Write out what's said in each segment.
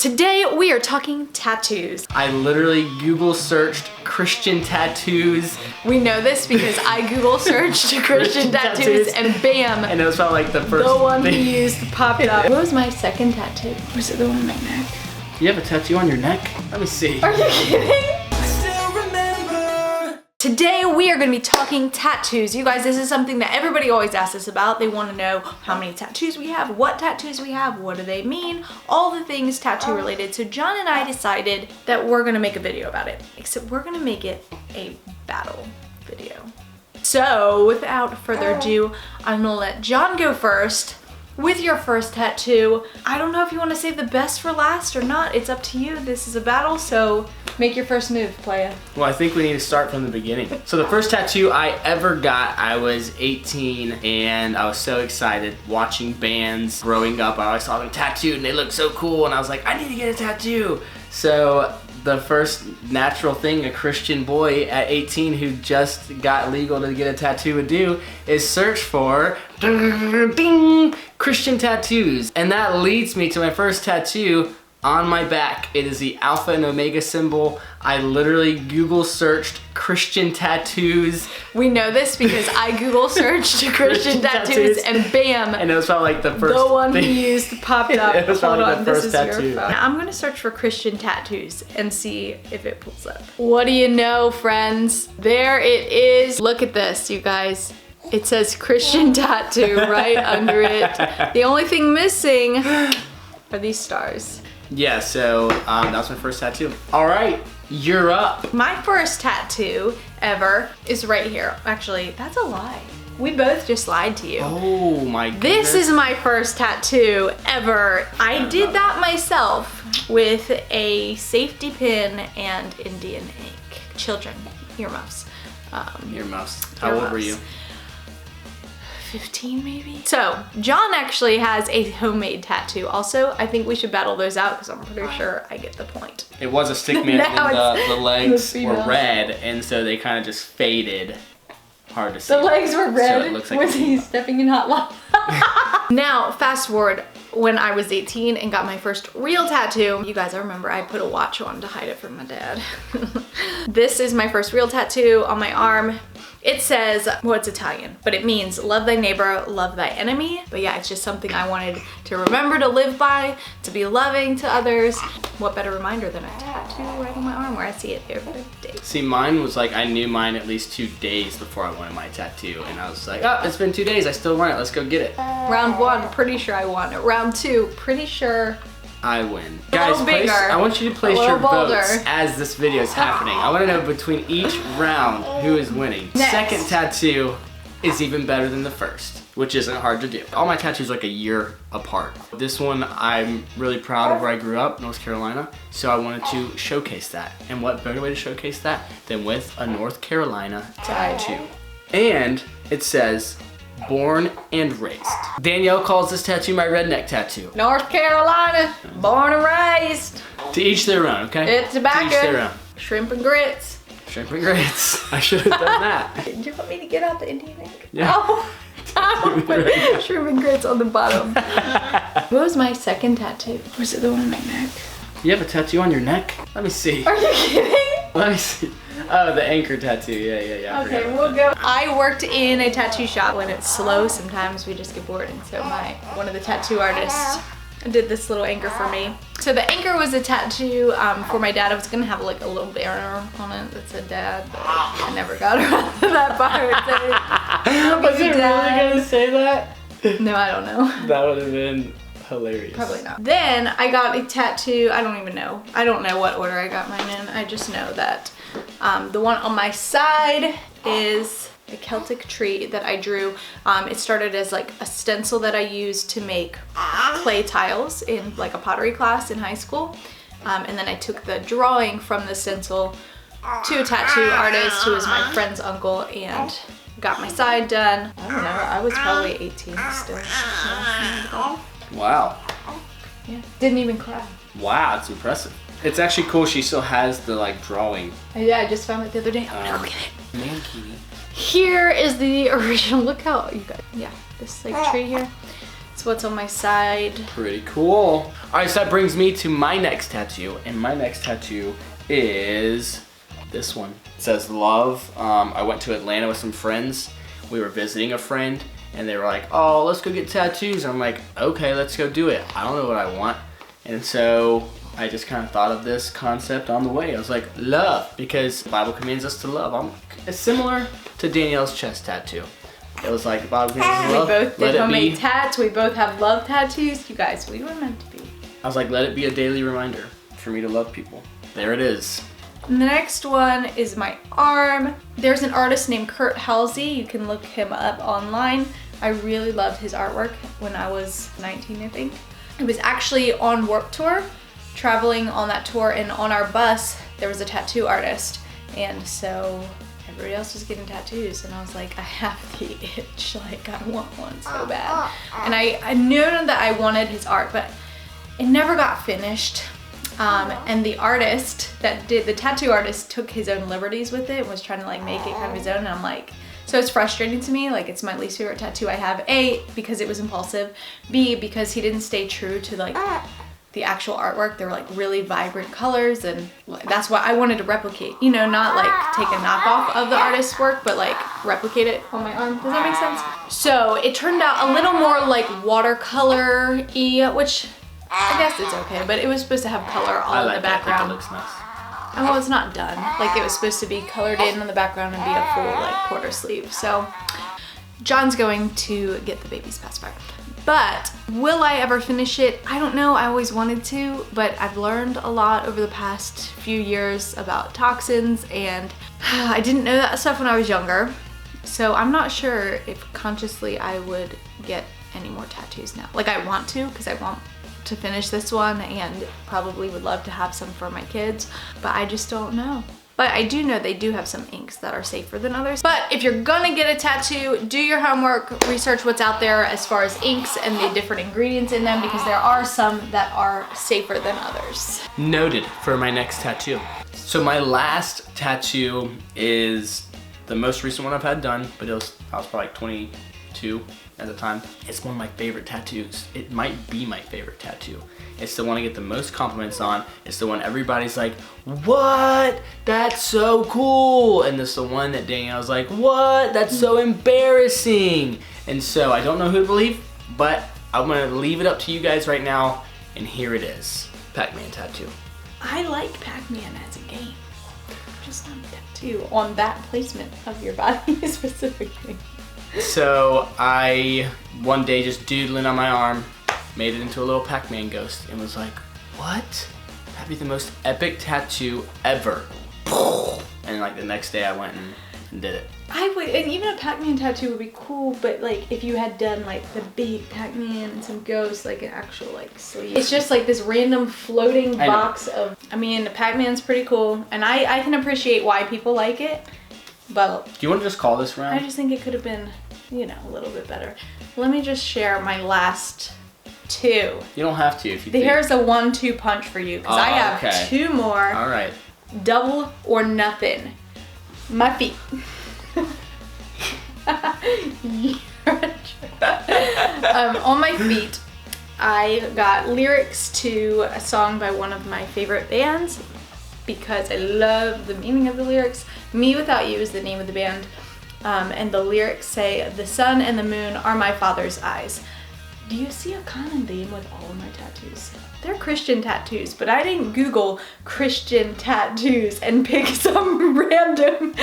Today we are talking tattoos. I literally Google searched Christian tattoos. We know this because I Google searched Christian tattoos and bam! And it was probably like the first the one thing. we used popped up. What was my second tattoo? Was it the one on my neck? You have a tattoo on your neck? Let me see. Are you kidding? Today we are going to be talking tattoos. You guys, this is something that everybody always asks us about. They want to know how many tattoos we have, what tattoos we have, what do they mean, all the things tattoo related. So John and I decided that we're going to make a video about it, except we're going to make it a battle video. So without further ado, I'm going to let John go first with your first tattoo. I don't know if you want to save the best for last or not. It's up to you. This is a battle, so make your first move, playa. Well, I think we need to start from the beginning. So the first tattoo I ever got, I was 18 and I was so excited watching bands growing up. I always saw them tattooed and they looked so cool and I was like, I need to get a tattoo. So the first natural thing a Christian boy at 18 who just got legal to get a tattoo would do is search for ding, Christian tattoos. And that leads me to my first tattoo on my back. It is the Alpha and Omega symbol. I literally Google searched Christian tattoos. We know this because I Google searched Christian tattoos and bam! And it was probably like the first the one thing. we used popped up. It was Hold probably on, the first this is tattoo. your phone. Now, I'm gonna search for Christian tattoos and see if it pulls up. What do you know, friends? There it is. Look at this, you guys. It says Christian tattoo right under it. The only thing missing are these stars. Yeah, so that was my first tattoo. All right, you're up. My first tattoo ever is right here. Actually, that's a lie. We both just lied to you. Oh my goodness. This is my first tattoo ever. I did that myself with a safety pin and Indian ink. Children, earmuffs. Earmuffs. How old were you? 15 maybe? So, John actually has a homemade tattoo. Also, I think we should battle those out because I'm pretty sure I get the point. It was a stick man and the legs the were red and so they kind of just faded. Hard to see. The legs were red. So it looks like was he stepping in hot lava? Now, fast forward when I was 18 and got my first real tattoo. You guys, I remember I put a watch on to hide it from my dad. This is my first real tattoo on my arm. It says, well, it's Italian, but it means love thy neighbor, love thy enemy. But yeah, it's just something I wanted to remember to live by, to be loving to others. What better reminder than a tattoo right on my arm where I see it every day. See, mine was like, I knew mine at least 2 days before I wanted my tattoo. And I was like, oh, it's been 2 days, I still want it, let's go get it. Round 1, pretty sure I want it. Round 2, pretty sure I win. A Guys, little bigger, I want you to place a your little bolder. votes as this video is happening. I want to know between each round who is winning. Next. Second tattoo is even better than the first, which isn't hard to do. All my tattoos are like a year apart. This one I'm really proud of where I grew up, North Carolina, so I wanted to showcase that. And what better way to showcase that than with a North Carolina tattoo. And it says, born and raised. Danielle calls this tattoo my redneck tattoo. North Carolina, born and raised. To each their own, okay? It's tobacco. To each their own. Shrimp and grits. Shrimp and grits. I should have done that. Did you want me to get out the Indian ink? Yeah. Oh, I put shrimp and grits on the bottom. What was my second tattoo? Was it the one on my neck? You have a tattoo on your neck? Let me see. Are you kidding? Let me see. Oh, the anchor tattoo. Yeah. Okay, we'll go. I worked in a tattoo shop. When it's slow, sometimes we just get bored, and so one of the tattoo artists did this little anchor for me. So the anchor was a tattoo for my dad. I was gonna have like a little banner on it that said dad, but I never got around to that part. Was it really gonna say that? No, I don't know. That would have been hilarious. Probably not. Then I got a tattoo. I don't even know. I don't know what order I got mine in. I just know that the one on my side is a Celtic tree that I drew. It started as like a stencil that I used to make clay tiles in like a pottery class in high school. And then I took the drawing from the stencil to a tattoo artist who was my friend's uncle and got my side done. I don't know, I was probably 18 still. Yeah. Wow. Yeah, didn't even cry. Wow, that's impressive. It's actually cool she still has the like drawing. Yeah, I just found it the other day. I'm gonna go get it. Mankini. Here is the original. Look how you guys, yeah, this like tree here. It's what's on my side. Pretty cool. All right, so that brings me to my next tattoo, and my next tattoo is this one. It says love. I went to Atlanta with some friends. We were visiting a friend, and they were like, oh, let's go get tattoos. And I'm like, okay, let's go do it. I don't know what I want. And so I just kind of thought of this concept on the way. I was like, love, because the Bible commands us to love. It's similar to Danielle's chest tattoo. It was like the Bible commands us to love. We both let did it homemade be. tats. We both have love tattoos. You guys, we were meant to be. I was like, let it be a daily reminder for me to love people. There it is. And the next one is my arm. There's an artist named Kurt Halsey. You can look him up online. I really loved his artwork when I was 19, I think. It was actually on Warped Tour, traveling on that tour, and on our bus, there was a tattoo artist. And so everybody else was getting tattoos, and I was like, I have the itch, like I want one so bad. And I knew that I wanted his art, but it never got finished. And the artist that did, the tattoo artist, took his own liberties with it and was trying to like make it kind of his own, and I'm like, so it's frustrating to me. Like, it's my least favorite tattoo I have. A, because it was impulsive. B, because he didn't stay true to like the actual artwork. They were like really vibrant colors, and that's why I wanted to replicate, you know, not like take a knockoff of the artist's work, but like replicate it on my arm. Does that make sense? So it turned out a little more like watercolor-y, which I guess it's okay, but it was supposed to have color all in the background. It looks nice. And well, it's not done. Like, it was supposed to be colored in the background and be a full like quarter sleeve. So John's going to get the baby's pacifier. But will I ever finish it? I don't know. I always wanted to, but I've learned a lot over the past few years about toxins, and I didn't know that stuff when I was younger. So I'm not sure if consciously I would get any more tattoos now. Like, I want to, because I want to finish this one and probably would love to have some for my kids, but I just don't know. But I do know they do have some inks that are safer than others. But if you're gonna get a tattoo, do your homework, research what's out there as far as inks and the different ingredients in them, because there are some that are safer than others. Noted for my next tattoo. So my last tattoo is the most recent one I've had done, but I was probably like 22 at the time. It's one of my favorite tattoos. It might be my favorite tattoo. It's the one I get the most compliments on. It's the one everybody's like, what? That's so cool. And it's the one that Danielle's like, what? That's so embarrassing. And so I don't know who to believe, but I'm gonna leave it up to you guys right now, and here it is. Pac-Man tattoo. I like Pac-Man as a game, just not a tattoo on that placement of your body specifically. So I, one day just doodling on my arm, made it into a little Pac-Man ghost and was like, what? That'd be the most epic tattoo ever. And like the next day I went and did it. I would, and even a Pac-Man tattoo would be cool, but like if you had done like the big Pac-Man and some ghosts, like an actual like sleeve. It's just like this random floating box of, I mean, Pac-Man's pretty cool, and I can appreciate why people like it, but do you want to just call this round? I just think it could have been, you know, a little bit better. Let me just share my last two. You don't have to if you think. Here's a 1-2 punch for you, because I have two more. All right. Double or nothing. My feet. On my feet, I got lyrics to a song by one of my favorite bands, because I love the meaning of the lyrics. Me Without You is the name of the band. And the lyrics say, the sun and the moon are my father's eyes. Do you see a common theme with all of my tattoos? They're Christian tattoos, but I didn't Google Christian tattoos and pick some random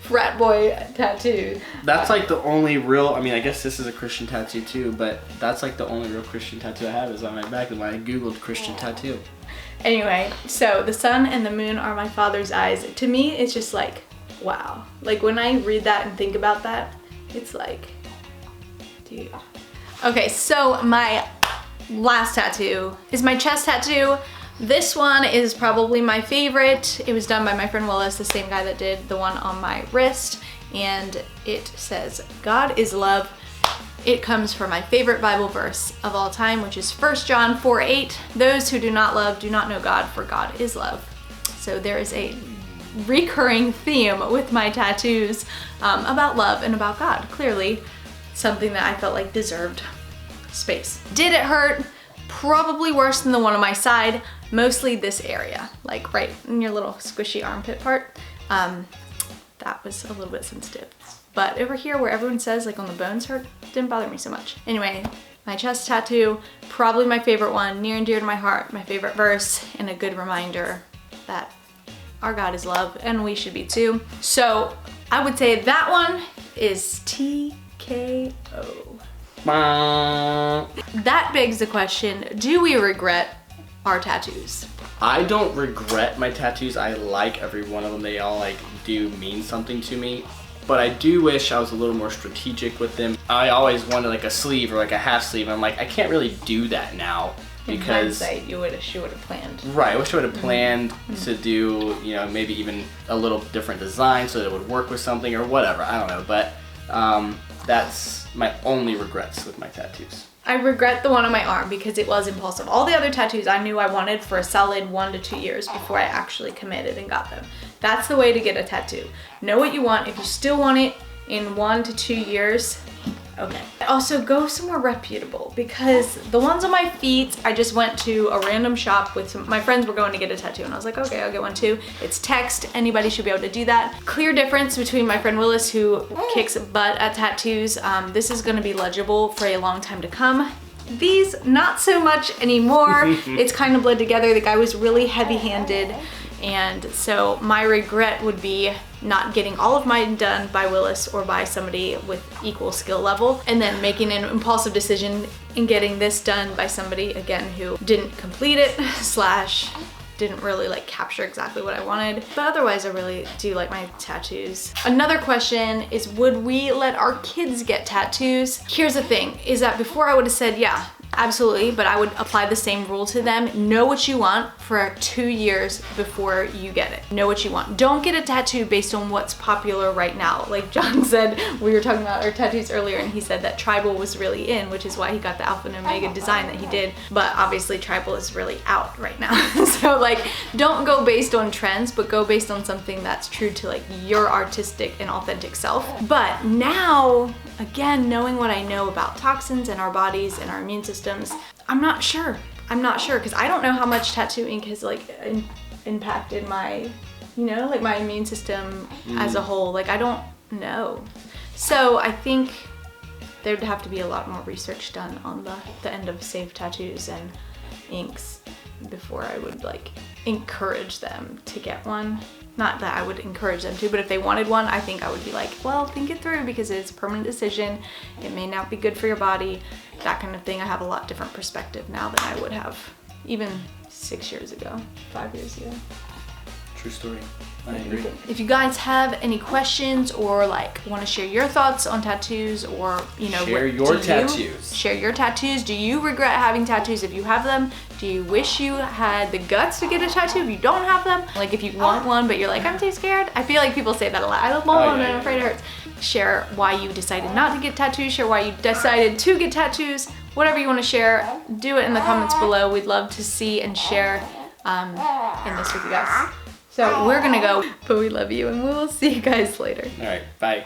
frat boy tattoo. That's like the only real, I mean, I guess this is a Christian tattoo too, but that's like the only real Christian tattoo I have is on my back, and when I Googled Christian tattoo. Anyway, so the sun and the moon are my father's eyes. To me, it's just like, wow. Like when I read that and think about that, it's like, dude. Okay, so my last tattoo is my chest tattoo. This one is probably my favorite. It was done by my friend Willis, the same guy that did the one on my wrist, and it says, God is love. It comes from my favorite Bible verse of all time, which is 1 John 4:8. Those who do not love do not know God, for God is love. So there is a recurring theme with my tattoos about love and about God, clearly. something that I felt like deserved space. Did it hurt? Probably worse than the one on my side, mostly this area, like right in your little squishy armpit part. That was a little bit sensitive. But over here where everyone says like on the bones hurt, didn't bother me so much. Anyway, my chest tattoo, probably my favorite one, near and dear to my heart, my favorite verse, and a good reminder that our God is love and we should be too. So I would say that one is TKO. That begs the question, do we regret our tattoos? I don't regret my tattoos. I like every one of them. They all like do mean something to me. But I do wish I was a little more strategic with them. I always wanted like a sleeve or like a half sleeve. I'm like, I can't really do that now because in hindsight, you would have planned. Right, I wish I would have planned to do, you know, maybe even a little different design so that it would work with something or whatever. I don't know, but that's my only regrets with my tattoos. I regret the one on my arm because it was impulsive. All the other tattoos I knew I wanted for a solid 1 to 2 years before I actually committed and got them. That's the way to get a tattoo. Know what you want. If you still want it in 1 to 2 years, okay. Also, go somewhere reputable because the ones on my feet, I just went to a random shop with my friends were going to get a tattoo and I was like, okay, I'll get one too. It's text. Anybody should be able to do that. Clear difference between my friend Willis, who kicks butt at tattoos. This is going to be legible for a long time to come. These, not so much anymore. It's kind of bled together. The guy was really heavy-handed. And so my regret would be not getting all of mine done by Willis or by somebody with equal skill level, and then making an impulsive decision and getting this done by somebody, again, who didn't complete it / didn't really like capture exactly what I wanted. But otherwise, I really do like my tattoos. Another question is, would we let our kids get tattoos? Here's the thing, is that before I would have said, yeah, absolutely, but I would apply the same rule to them. Know what you want for 2 years before you get it. Know what you want. Don't get a tattoo based on what's popular right now. Like John said, we were talking about our tattoos earlier and he said that tribal was really in, which is why he got the Alpha and Omega design that he did. But obviously tribal is really out right now. So like, don't go based on trends, but go based on something that's true to like your artistic and authentic self. But now, again, knowing what I know about toxins in our bodies and our immune systems, I'm not sure because I don't know how much tattoo ink has like impacted my, you know, like my immune system as a whole. Like I don't know. So I think there'd have to be a lot more research done on the end of safe tattoos and inks before I would like encourage them to get one. Not that I would encourage them to, but if they wanted one, I think I would be like, well, think it through because it's a permanent decision. It may not be good for your body, that kind of thing. I have a lot different perspective now than I would have even 6 years ago, 5 years ago. True story. I agree. If you guys have any questions or like want to share your thoughts on tattoos or, you know, share your tattoos. Share your tattoos. Do you regret having tattoos if you have them? Do you wish you had the guts to get a tattoo if you don't have them? Like if you want one but you're like, I'm too scared. I feel like people say that a lot. I don't want one, I'm afraid it hurts. Share why you decided not to get tattoos. Share why you decided to get tattoos. Whatever you want to share, do it in the comments below. We'd love to see and share in this with you guys. So we're gonna go, but we love you and we'll see you guys later. All right, bye.